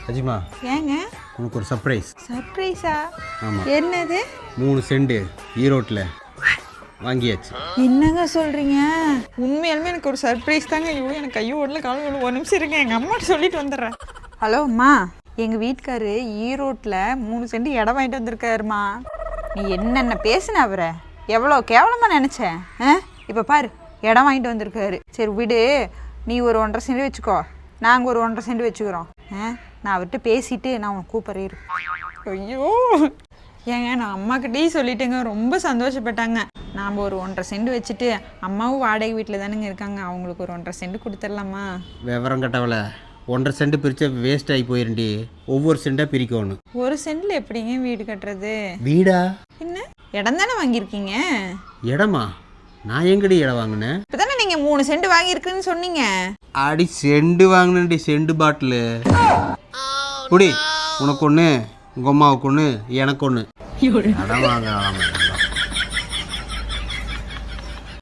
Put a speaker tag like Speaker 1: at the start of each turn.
Speaker 1: அஜிமா
Speaker 2: ஏங்க
Speaker 1: உனக்கு ஒரு சர்ப்ரைஸ்.
Speaker 2: சர்ப்ரைஸா?
Speaker 1: ஆமாம்,
Speaker 2: என்னது?
Speaker 1: 3 சென்ட் ஈரோட்டில் வாங்கியாச்சு.
Speaker 2: என்னங்க சொல்கிறீங்க? உண்மையாலுமே எனக்கு ஒரு சர்ப்ரைஸ் தாங்க. ஐயோ எனக்கு கையோ ஓடல காலம் ஓடல. ஒரு நிமிஷம் இருங்க, எங்கள் அம்மாட்ட சொல்லிட்டு வந்துடுறேன். ஹலோ அம்மா, எங்கள் வீட்டுக்காரு ஈரோட்டில் 3 சென்ட் இடம் வாங்கிட்டு வந்திருக்காருமா. நீ என்னென்ன பேசுன அவரை எவ்வளோ கேவலமாக நினச்சேன். இப்போ பாரு, இடம் வாங்கிட்டு வந்திருக்காரு. சரி விடு, நீ ஒரு 1.5 சென்ட் வச்சுக்கோ, நாங்கள் ஒரு 1.5 சென்ட் வச்சுக்கிறோம். நான் அவர்கிட்ட பேசிட்டு நான் உனக்கு கூப்பிட்றேன். ஐயோ ஏங்க, நான் அம்மாக்கிட்டேயும் சொல்லிட்டேங்க. ரொம்ப சந்தோஷப்பட்டாங்க. நாம் ஒரு 1.5 சென்ட் வச்சுட்டு அம்மாவும் வாடகை வீட்டில் தானுங்க இருக்காங்க, அவங்களுக்கு ஒரு 1.5 சென்ட் கொடுத்துடலாமா?
Speaker 1: விவரம் கட்டவள 1.5 சென்ட் பிரித்தா வேஸ்ட் ஆகி போயிருண்டி. ஒவ்வொரு சென்ட்டாக பிரிக்கணும்.
Speaker 2: ஒரு சென்டில் எப்படிங்க வீடு கட்டுறது?
Speaker 1: வீடா?
Speaker 2: என்ன இடம் தானே வாங்கியிருக்கீங்க?
Speaker 1: இடமா? நான் எங்கடி இடம் வாங்கினேன்?
Speaker 2: இப்போ தானே நீங்கள் 3 சென்ட் வாங்கியிருக்குன்னு சொன்னீங்க.
Speaker 1: அடி செண்டு வாங்கினேன்டி, செண்டு பாட்டிலு. குடி, உனக்கு ஒன்று, உங்கள் அம்மாவுக்கு ஒன்று, எனக்கு ஒன்று. இடம் வாங்க